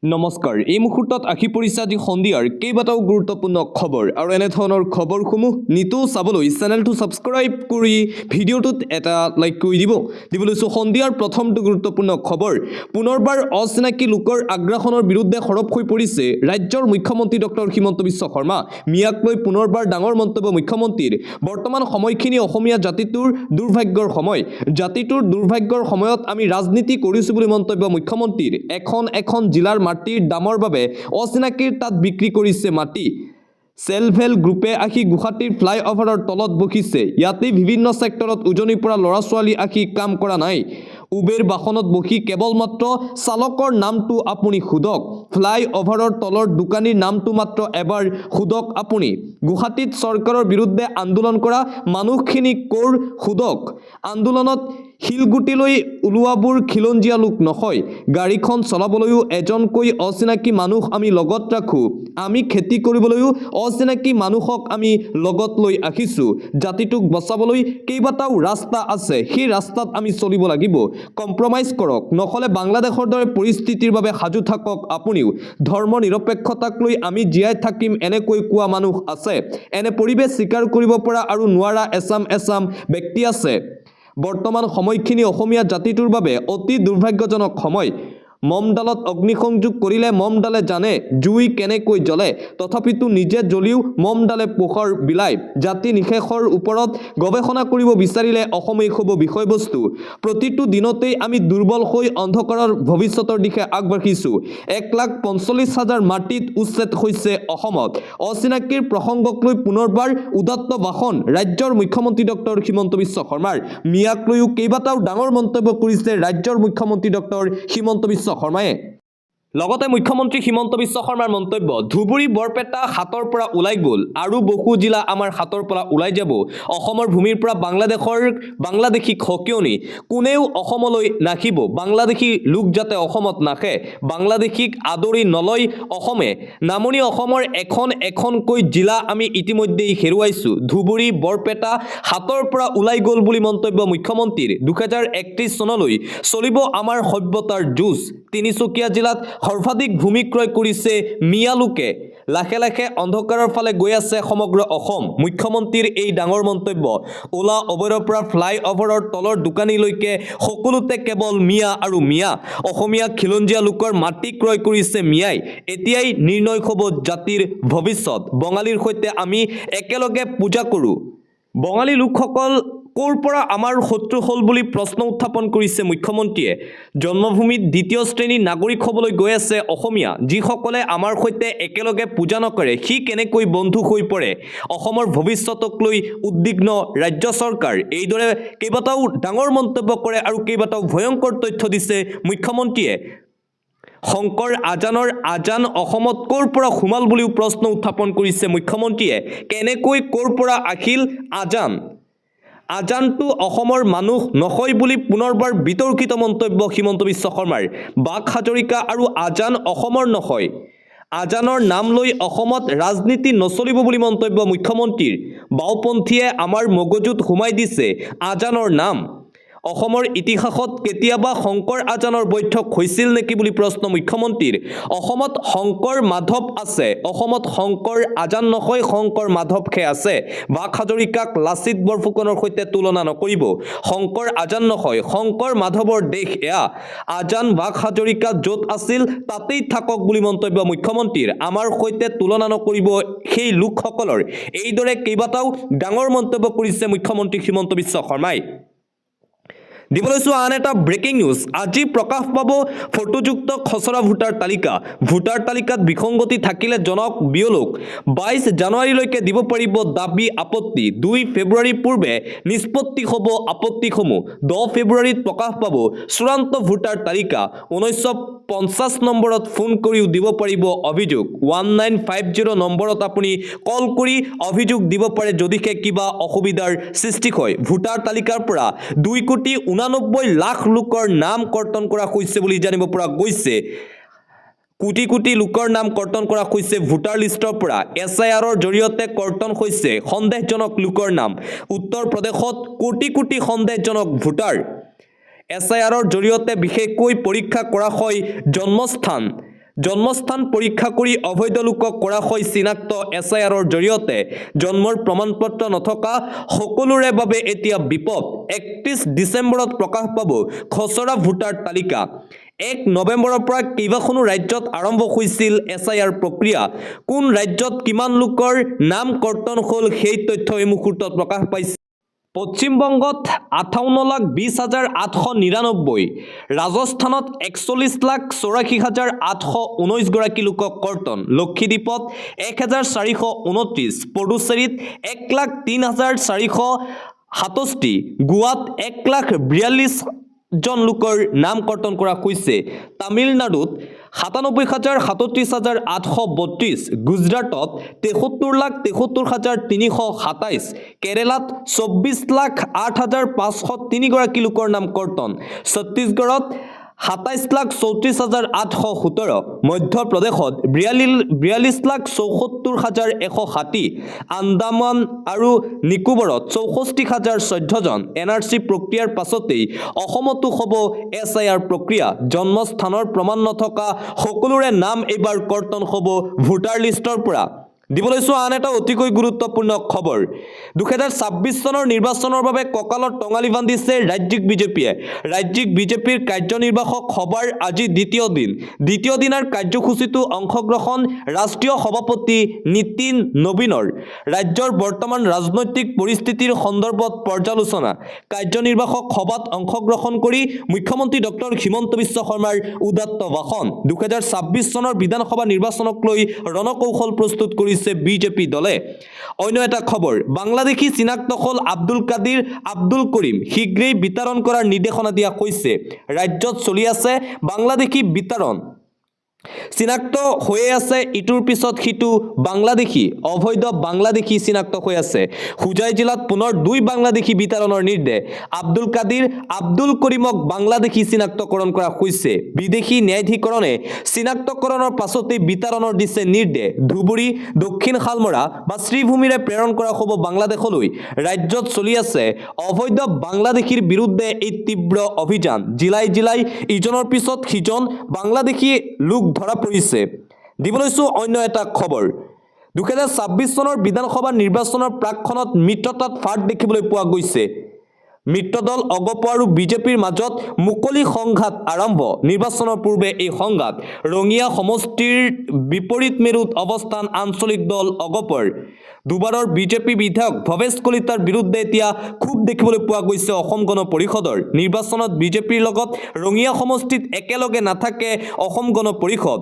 নমস্কাৰ এই মুহূৰ্তত আহি পৰিছে আজি সন্ধিয়াৰ কেইবাটাও গুৰুত্বপূৰ্ণ খবৰ আৰু এনে ধৰণৰ খবৰসমূহ নিতৌ চাবলৈ চেনেলটো ছাবস্ক্ৰাইব কৰি ভিডিঅ'টোত এটা লাইক কৰি দিব লৈছোঁ সন্ধিয়াৰ প্ৰথমটো গুৰুত্বপূৰ্ণ খবৰ পুনৰবাৰ অচিনাকি লোকৰ আগ্ৰাসনৰ বিৰুদ্ধে সৰব হৈ পৰিছে ৰাজ্যৰ মুখ্যমন্ত্ৰী ডক্টৰ হিমন্ত বিশ্ব শৰ্মা মিয়াক লৈ পুনৰবাৰ ডাঙৰ মন্তব্য মুখ্যমন্ত্ৰীৰ বৰ্তমান সময়খিনি অসমীয়া জাতিটোৰ দুৰ্ভাগ্যৰ সময় জাতিটোৰ দুৰ্ভাগ্যৰ সময়ত আমি ৰাজনীতি কৰিছোঁ বুলি মন্তব্য মুখ্যমন্ত্ৰীৰ এখন জিলাৰ মাটিৰ দামৰ বাবে অচিনাকিৰ তাত বিক্ৰী কৰিছে মাটি সেলফ হেল্প গ্ৰুপে আহি গুৱাহাটীৰ ফ্লাইঅভাৰৰ তলত বহিছে ইয়াতে বিভিন্ন সেক্টৰত উজনিৰ পৰা ল'ৰা ছোৱালী আহি কাম কৰা নাই উবেৰ বাহনত বহি কেৱল মাত্ৰ চালকৰ নামটো আপুনি খুদক ফ্লাইঅভাৰৰ তলৰ দোকানীৰ নামটো মাত্ৰ এবাৰ খুদক আপুনি গুৱাহাটীত চৰকাৰৰ বিৰুদ্ধে আন্দোলন কৰা মানুহখিনি কৰ খুদক আন্দোলনত শিলগুটিলৈ ওলোৱাবোৰ খিলঞ্জীয়া লোক নহয় গাড়ীখন চলাবলৈও এজনকৈ অচিনাকি মানুহ আমি লগত ৰাখোঁ আমি খেতি কৰিবলৈও অচিনাকি মানুহক আমি লগত লৈ আহিছোঁ জাতিটোক বচাবলৈ কেইবাটাও ৰাস্তা আছে সেই ৰাস্তাত আমি চলিব লাগিব কম্প্ৰমাইজ কৰক নহ'লে বাংলাদেশৰ দৰে পৰিস্থিতিৰ বাবে সাজু থাকক আপুনিও ধৰ্ম নিৰপেক্ষতাক লৈ আমি জীয়াই থাকিম এনেকৈ কোৱা মানুহ আছে এনে পৰিৱেশ স্বীকাৰ কৰিব পৰা আৰু নোৱাৰা এছাম ব্যক্তি আছে বৰ্তমান সময়খিনি অসমীয়া জাতিটোৰ বাবে অতি দুৰ্ভাগ্যজনক সময় মমডালত অগ্নিসংযোগ কৰিলে মমডালে জানে জুই কেনেকৈ জ্বলে তথাপিতো নিজে জ্বলিও মমডালে পোহৰ বিলায় জাতি নিশেষৰ ওপৰত গৱেষণা কৰিব বিচাৰিলে অসমেই হ'ব বিষয়বস্তু প্ৰতিটো দিনতেই আমি দুৰ্বল হৈ অন্ধকাৰৰ ভৱিষ্যতৰ দিশে আগবাঢ়িছোঁ 1,45,000 মাটিত উচ্ছেদ হৈছে অসমত অচিনাকিৰ প্ৰসংগক লৈ পুনৰবাৰ উদাত্ত ভাষণ ৰাজ্যৰ মুখ্যমন্ত্ৰী ডক্টৰ হিমন্ত বিশ্ব শৰ্মাৰ মিয়াক লৈও কেইবাটাও ডাঙৰ মন্তব্য কৰিছে ৰাজ্যৰ মুখ্যমন্ত্ৰী ডক্টৰ হিমন্ত বিশ্ব শৰ্মায়ে লগতে মুখ্যমন্ত্ৰী হিমন্ত বিশ্ব শৰ্মাৰ মন্তব্য ধুবুৰী বৰপেটা হাতৰ পৰা ওলাই গ'ল আৰু বহু জিলা আমাৰ হাতৰ পৰা ওলাই যাব অসমৰ ভূমিৰ পৰা বাংলাদেশীক হকিয়নি কোনেও অসমলৈ নাহিব বাংলাদেশী লোক যাতে অসমত নাহে বাংলাদেশীক আদৰি নলয় অসমে নামনি অসমৰ এখনকৈ জিলা আমি ইতিমধ্যেই হেৰুৱাইছোঁ ধুবুৰী বৰপেটা হাতৰ পৰা ওলাই গ'ল বুলি মন্তব্য মুখ্যমন্ত্ৰীৰ 2031 চনলৈ চলিব আমাৰ সভ্যতাৰ যুঁজ তিনিচুকীয়া জিলাত সৰ্বাধিক ভূমি ক্ৰয় কৰিছে মিয়া লোকে লাখে লাখে অন্ধকাৰৰ ফালে গৈ আছে সমগ্ৰ অসম মুখ্যমন্ত্ৰীৰ এই ডাঙৰ মন্তব্য ওলা অবৈৰৰ পৰা ফ্লাইঅভাৰৰ তলৰ দোকানীলৈকে সকলোতে কেৱল মিয়া আৰু মিয়া অসমীয়া খিলঞ্জীয়া লোকৰ মাটি ক্ৰয় কৰিছে মিয়াই এতিয়াই নিৰ্ণয় হ'ব জাতিৰ ভৱিষ্যত বঙালীৰ সৈতে আমি একেলগে পূজা কৰোঁ বঙালী লোকসকল ক'ৰ পৰা আমাৰ শত্ৰু হ'ল বুলি প্ৰশ্ন উত্থাপন কৰিছে মুখ্যমন্ত্ৰীয়ে জন্মভূমিত দ্বিতীয় শ্ৰেণীৰ নাগৰিক হ'বলৈ গৈ আছে অসমীয়া যিসকলে আমাৰ সৈতে একেলগে পূজা নকৰে সি কেনেকৈ বন্ধু হৈ পৰে অসমৰ ভৱিষ্যতক লৈ উদ্বিগ্ন ৰাজ্য চৰকাৰ এইদৰে কেইবাটাও ডাঙৰ মন্তব্য কৰে আৰু কেইবাটাও ভয়ংকৰ তথ্য দিছে মুখ্যমন্ত্ৰীয়ে শংকৰ আজান অসমত ক'ৰ পৰা সোমাল বুলিও প্ৰশ্ন উত্থাপন কৰিছে মুখ্যমন্ত্ৰীয়ে কেনেকৈ ক'ৰ পৰা আহিল আজানটো অসমৰ মানুহ নহয় বুলি পুনৰবাৰ বিতৰ্কিত মন্তব্য হিমন্ত বিশ্ব শৰ্মাৰ বাক হাজৰিকা আৰু আজান অসমৰ নহয় আজানৰ নাম লৈ অসমত ৰাজনীতি নচলিব বুলি মন্তব্য মুখ্যমন্ত্ৰীৰ বাওপন্থীয়ে আমাৰ মগজুত সোমাই দিছে আজানৰ নাম অসমৰ ইতিহাসত কেতিয়াবা শংকৰ আজানৰ বৈঠক হৈছিল নেকি বুলি প্ৰশ্ন মুখ্যমন্ত্ৰীৰ অসমত শংকৰ মাধৱ আছে অসমত শংকৰ আজান নহয় শংকৰ মাধৱহে আছে বাক হাজৰিকাক লাচিত বৰফুকনৰ সৈতে তুলনা নকৰিব শংকৰ আজান নহয় শংকৰ মাধৱৰ দেশ এয়া আজান বাক হাজৰিকা য'ত আছিল তাতেই থাকক বুলি মন্তব্য মুখ্যমন্ত্ৰীৰ আমাৰ সৈতে তুলনা নকৰিব সেই লোকসকলৰ এইদৰে কেইবাটাও ডাঙৰ মন্তব্য কৰিছে মুখ্যমন্ত্ৰী হিমন্ত বিশ্ব শৰ্মাই দিবলৈছো আন এটা ব্ৰেকিং নিউজ আজি প্ৰকাশ পাব ফটোযুক্ত খচৰা ভোটাৰ তালিকাত বিসংগতি থাকিলে জনক বিয়লোক 22 জানুৱাৰীলৈকে দিব পাৰিব দাবী আপত্তি 2 ফেব্ৰুৱাৰী পূৰ্বে নিষ্পত্তি হ'ব আপত্তিসমূহ 10 ফেব্ৰুৱাৰীত প্ৰকাশ পাব চূড়ান্ত ভোটাৰ তালিকা 1950 নম্বৰত ফোন কৰিও দিব পাৰিব অভিযোগ 1950 নম্বৰত আপুনি কল কৰি অভিযোগ দিব পাৰে যদিহে কিবা অসুবিধাৰ সৃষ্টি হয় ভোটাৰ তালিকাৰ পৰা 2,99 লাখ লোকৰ নাম কৰ্তন কৰা হৈছে বুলি জানিব পৰা গৈছে কোটি লোকৰ নাম কৰ্তন কৰা হৈছে ভোটাৰ লিষ্টৰ পৰা এছআইআৰৰ জৰিয়তে কৰ্তন হৈছে সন্দেহজনক লোকৰ নাম উত্তৰ প্ৰদেশত কোটি সন্দেহজনক ভোটাৰ এছআইআৰৰ জৰিয়তে বিশেষকৈ পৰীক্ষা কৰা হয় জন্মস্থান জন্মস্থান পৰীক্ষা কৰি অবৈধ লোকক কৰা হয় চিনাক্ত SIRৰ জৰিয়তে জন্মৰ প্ৰমাণপত্ৰ নথকা সকলোৰে বাবে এতিয়া বিপদ 31 ডিচেম্বৰত প্ৰকাশ পাব খচৰা ভোটাৰ তালিকা 1 নৱেম্বৰৰ পৰা কেইবাখনো ৰাজ্যত আৰম্ভ হৈছিল SIR প্ৰক্ৰিয়া কোন ৰাজ্যত কিমান লোকৰ নাম কৰ্তন হ'ল সেই তথ্য এই মুহূৰ্তত প্ৰকাশ পাইছে পশ্চিমবংগত 58,20,899 ৰাজস্থানত 41,84,819 গৰাকী লোকক কৰ্তন লক্ষীদ্বীপত 1,429 পডুচেৰীত 1,03,467 গোৱাত 1,42,000 জন লোকৰ নাম কৰ্তন কৰা হৈছে তামিলনাডুত 97,37,832 গুজৰাটত 73,73,327 কেৰালাত 24,08,503 গৰাকী লোকৰ নাম কৰ্তন ছত্তীশগড়ত 27,34,817 মধ্যপ্ৰদেশত 42,74,160 আন্দামান আৰু নিকোবৰত 64,014 জন NRC প্ৰক্ৰিয়াৰ পাছতেই অসমতো হ'ব SIR প্ৰক্ৰিয়া জন্মস্থানৰ প্ৰমাণ নথকা সকলোৰে নাম এবাৰ কৰ্তন হ'ব ভোটাৰ লিষ্টৰ পৰা দিবলৈছো আন এটা অতিকৈ গুৰুত্বপূৰ্ণ খবৰ 2026 চনৰ নিৰ্বাচনৰ বাবে কঁকালত টঙালি বান্ধিছে ৰাজ্যিক বিজেপিৰ কাৰ্যনিৰ্বাহক সভাৰ আজি দ্বিতীয় দিনৰ কাৰ্যসূচীটো অংশগ্ৰহণ ৰাষ্ট্ৰীয় সভাপতি নীতিন নবীনৰ ৰাজ্যৰ বৰ্তমান ৰাজনৈতিক পৰিস্থিতিৰ সন্দৰ্ভত পৰ্যালোচনা কাৰ্যনিৰ্বাহক সভাত অংশগ্ৰহণ কৰি মুখ্যমন্ত্ৰী ডক্টৰ হিমন্ত বিশ্ব শৰ্মাৰ উদাত্ত ভাষণ 2026 চনৰ বিধানসভা নিৰ্বাচনক লৈ ৰণকৌশল প্ৰস্তুত কৰি বিজেপি দলে অন্য এটা খবৰ বাংলাদেশী চিনাক্ত হল আব্দুল কাদিৰ আব্দুল কৰিম শীঘ্ৰেই বিতৰণ কৰাৰ নিৰ্দেশনা দিয়া হৈছে ৰাজ্যত চলি আছে বাংলাদেশী বিতৰণ চিনাক্ত হৈ আছে ইটোৰ পিছত সিটো বাংলাদেশী অবৈধ বাংলাদেশী চিনাক্ত হৈ আছে হুজাই জিলাত পুনৰ দুই বাংলাদেশী বিতৰণৰ নিৰ্দেশ আব্দুল কাদিৰ আব্দুল কৰিমক বাংলাদেশী চিনাক্তকৰণ কৰা হৈছে বিদেশী ন্যায়াধিকৰণে চিনাক্তকৰণৰ পাছতে বিতৰণৰ দিছে নিৰ্দেশ ধুবুৰী দক্ষিণ শালমৰা বা শ্ৰীভূমিৰে প্ৰেৰণ কৰা হ'ব বাংলাদেশলৈ ৰাজ্যত চলি আছে অবৈধ বাংলাদেশীৰ বিৰুদ্ধে এই তীব্ৰ অভিযান জিলাই ইজনৰ পিছত সিজন বাংলাদেশী লোক ধৰা পৰিছে দিবলৈছো অন্য এটা খবৰ 2026 চনৰ বিধানসভা নিৰ্বাচনৰ প্ৰাকখনত মিত্ৰতাত ফাট দেখিবলৈ পোৱা গৈছে মিত্ৰদল অগপ আৰু বিজেপিৰ মাজত মুকলি সংঘাত আৰম্ভ নিৰ্বাচনৰ পূৰ্বে এই সংঘাত ৰঙিয়া সমষ্টিৰ বিপৰীত মেৰুত অৱস্থান আঞ্চলিক দল অগপৰ দুবাৰৰ বিজেপি বিধায়ক ভৱেশ কলিতাৰ বিৰুদ্ধে এতিয়া খুব দেখিবলৈ পোৱা গৈছে অসম গণ পৰিষদৰ নিৰ্বাচনত বিজেপিৰ লগত ৰঙিয়া সমষ্টিত একেলগে নাথাকে অসম গণ পৰিষদ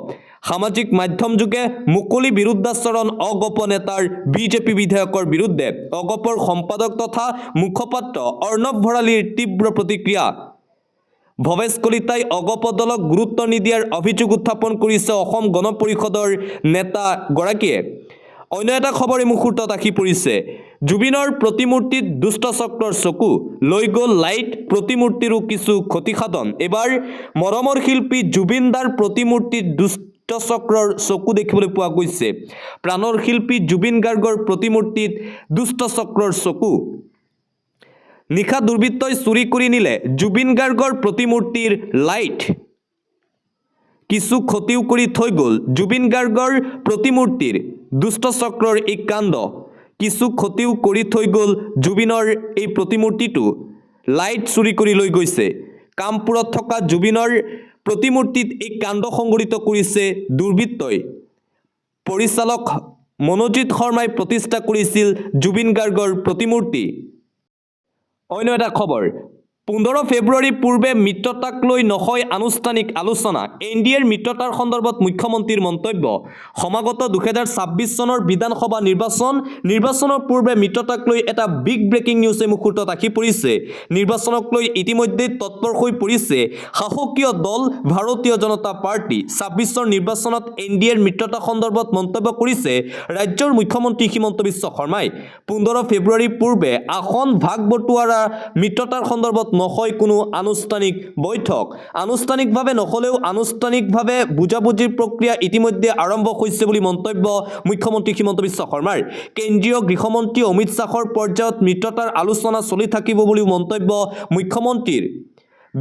সামাজিক মাধ্যম যোগে মুকলি বিৰুদ্ধাচৰণ অগপ নেতাৰ বিজেপি বিধায়কৰ বিৰুদ্ধে অগপৰ সম্পাদক তথা মুখপাত্ৰ অৰ্ণৱ ভৰালীৰ তীব্ৰ প্ৰতিক্ৰিয়া ভৱেশ কলিতাই অগপ দলক গুৰুত্ব নিদিয়াৰ অভিযোগ উত্থাপন কৰিছে অসম গণ পৰিষদৰ নেতা গৰাকীয়ে অন্য এটা খবৰ এই মুহূৰ্তত আহি পৰিছে জুবিনৰ প্ৰতিমূৰ্তিত দুষ্ট চক্ৰৰ চকু লৈ গ'ল লাইট প্ৰতিমূৰ্তিৰো কিছু ক্ষতিসাধন এবাৰ মৰমৰ শিল্পী জুবিনদাৰ প্ৰতিমূৰ্তিত দুষ্ট চক্ৰৰ চকু দেখিবলৈ পোৱা গৈছে প্ৰাণৰ শিল্পী জুবিন গাৰ্গৰ প্ৰতিমূৰ্তিত দুষ্ট চক্ৰৰ চকু নিশা দুৰ্বৃত্তই চুৰি কৰি নিলে জুবিন গাৰ্গৰ প্ৰতিমূৰ্তিৰ লাইট কিছু ক্ষতিও কৰি থৈ গ'ল জুবিন গাৰ্গৰ প্ৰতিমূৰ্তিৰ দুষ্ট চক্ৰৰ এই কাণ্ড কিছু ক্ষতিও কৰি থৈ গ'ল জুবিনৰ এই প্ৰতিমূৰ্তিটো লাইট চুৰি কৰি লৈ গৈছে কামপুৰত থকা জুবিনৰ প্ৰতিমূৰ্তিত এই কাণ্ড সংঘটিত কৰিছে দুৰ্বৃত্তই পৰিচালক মনোজিত শৰ্মাই প্ৰতিষ্ঠা কৰিছিল জুবিন গাৰ্গৰ প্ৰতিমূৰ্তি অন্য এটা খবৰ 15 ফেব্ৰুৱাৰী পূৰ্বে মিত্ৰতাক লৈ নহয় আনুষ্ঠানিক আলোচনা এনডিএৰ মিত্ৰতাৰ সন্দৰ্ভত মুখ্যমন্ত্ৰীৰ মন্তব্য সমাগত 2026 চনৰ বিধানসভা নিৰ্বাচনৰ পূৰ্বে মিত্ৰতাক লৈ এটা বিগ ব্ৰেকিং নিউজ এই মুহূৰ্তত আহি পৰিছে নিৰ্বাচনক লৈ ইতিমধ্যে তৎপৰ হৈ পৰিছে শাসকীয় দল ভাৰতীয় জনতা পাৰ্টি 26 চনৰ নিৰ্বাচনত এনডিএৰ মিত্ৰতা সন্দৰ্ভত মন্তব্য কৰিছে ৰাজ্যৰ মুখ্যমন্ত্ৰী হিমন্ত বিশ্ব শৰ্মাই 15 ফেব্ৰুৱাৰী পূৰ্বে আসন ভাগ বটোৱাৰা মিত্ৰতাৰ সন্দৰ্ভত নহয় কোনো আনুষ্ঠানিক বৈঠক আনুষ্ঠানিকভাৱে নহলেও আনুষ্ঠানিকভাৱে বুজাবুজিৰ প্ৰক্ৰিয়া ইতিমধ্যে আৰম্ভ হৈছে বুলি মন্তব্য মুখ্যমন্ত্ৰী হিমন্ত বিশ্ব শৰ্মাৰ কেন্দ্ৰীয় গৃহমন্ত্ৰী অমিত শ্বাহৰ পৰ্যায়ত মিত্ৰতাৰ আলোচনা চলি থাকিব বুলি মন্তব্য মুখ্যমন্ত্ৰীৰ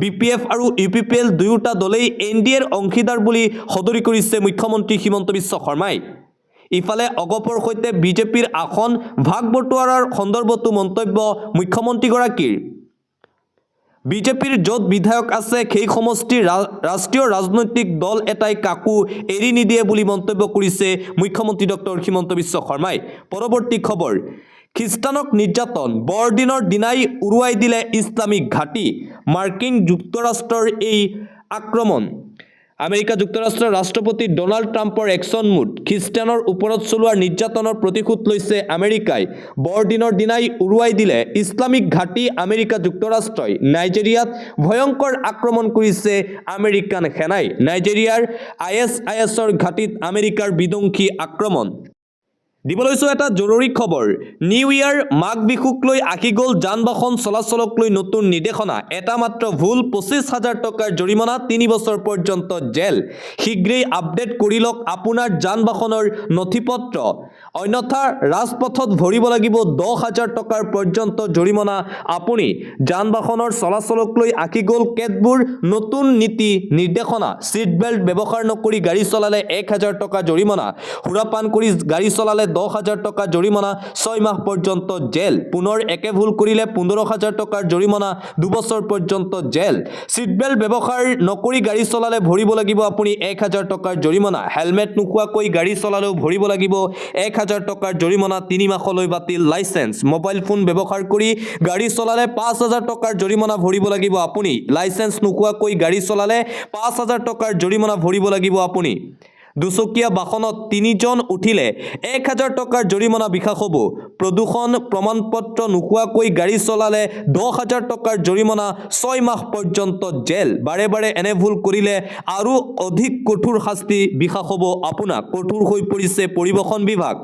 BPF আৰু UPPL দুয়োটা দলেই NDAৰ অংশীদাৰ বুলি সদৰি কৰিছে মুখ্যমন্ত্ৰী হিমন্ত বিশ্ব শৰ্মাই। ইফালে অগপৰ সৈতে বিজেপিৰ আসন ভাগ বটোৱাৰাৰ সন্দৰ্ভতো মন্তব্য মুখ্যমন্ত্ৰীগৰাকীৰ। বিজেপিৰ য'ত বিধায়ক আছে সেই সমষ্টিৰ ৰাষ্ট্ৰীয় ৰাজনৈতিক দল এটাই কাকো এৰি নিদিয়ে বুলি মন্তব্য কৰিছে মুখ্যমন্ত্ৰী ডক্টৰ হিমন্ত বিশ্ব শৰ্মাই। পৰৱৰ্তী খবৰ, খ্ৰীষ্টানক নিৰ্যাতন বৰদিনৰ দিনাই উৰুৱাই দিলে ইছলামিক ঘাটি। মাৰ্কিন যুক্তৰাষ্ট্ৰৰ এই আক্ৰমণ। আমেৰিকা যুক্তৰাষ্ট্ৰৰ ৰাষ্ট্ৰপতি ডনাল্ড ট্ৰাম্পৰ একশ্যন মুড। খ্ৰীষ্টানৰ ওপৰত চলোৱা নিৰ্যাতনৰ প্ৰতিশোধ লৈছে আমেৰিকাই। বৰদিনৰ দিনাই উৰুৱাই দিলে ইছলামিক ঘাটি আমেৰিকা যুক্তৰাষ্ট্ৰই। নাইজেৰিয়াত ভয়ংকৰ আক্ৰমণ কৰিছে আমেৰিকান সেনাই। নাইজেৰিয়াৰ ISISৰ ঘাটিত আমেৰিকাৰ বিধ্বংসী আক্ৰমণ। দিব লৈছোঁ এটা জৰুৰী খবৰ। নিউ ইয়াৰ মাঘ বিহুক লৈ আহি গ'ল যান বাহন চলাচলক লৈ নতুন নিৰ্দেশনা। এটা মাত্ৰ ভুল 25,000 টকাৰ জৰিমনা, 3 বছৰ পৰ্যন্ত জেল। শীঘ্ৰেই আপডেট কৰি লওক আপোনাৰ যান বাহনৰ নথিপত্ৰ, অন্যথা ৰাজপথত ভৰিব লাগিব 10,000 টকাৰ পৰ্যন্ত জৰিমনা। আপুনি যান বাহনৰ চলাচলক লৈ আহি গ'ল কেতবোৰ নতুন নীতি নিৰ্দেশনা। ছিট বেল্ট ব্যৱহাৰ নকৰি গাড়ী চলালে 1,000 টকা জৰিমনা। সুৰাপান কৰি গাড়ী চলালে 10,000 টকা জৰিমনা, 6 মাহ পৰ্যন্ত জেল। পুনৰ একে ভুল কৰিলে 15,000 টকাৰ জৰিমনা, 2 বছৰ পৰ্যন্ত জেল। ছিট বেল্ট ব্যৱহাৰ নকৰি গাড়ী চলালে ভৰিব লাগিব আপুনি 1,000 টকাৰ জৰিমনা। হেলমেট নোখোৱাকৈ গাড়ী চলালেও ভৰিব লাগিব 1,000 টকাৰ জৰিমনা, 3 মাহলৈ বাতিল লাইচেন্স। মোবাইল ফোন ব্যৱহাৰ কৰি গাড়ী চলালে 5,000 টকাৰ জৰিমনা ভৰিব লাগিব আপুনি। লাইচেন্স নোখোৱাকৈ গাড়ী চলালে 5,000 টকাৰ জৰিমনা ভৰিব লাগিব আপুনি। দুচকীয়া বাহনত 3 জন উঠিলে 1,000 টকাৰ জৰিমনা বিশা হ'ব। প্ৰদূষণ প্ৰমাণপত্ৰ নোহোৱাকৈ গাড়ী চলালে 10,000 টকাৰ জৰিমনা, 6 মাহ পৰ্যন্ত জেল। বাৰে বাৰে এনে ভুল কৰিলে আৰু অধিক কঠোৰ শাস্তি বিশা হ'ব আপোনাক। কঠোৰ হৈ পৰিছে পৰিবহণ বিভাগ।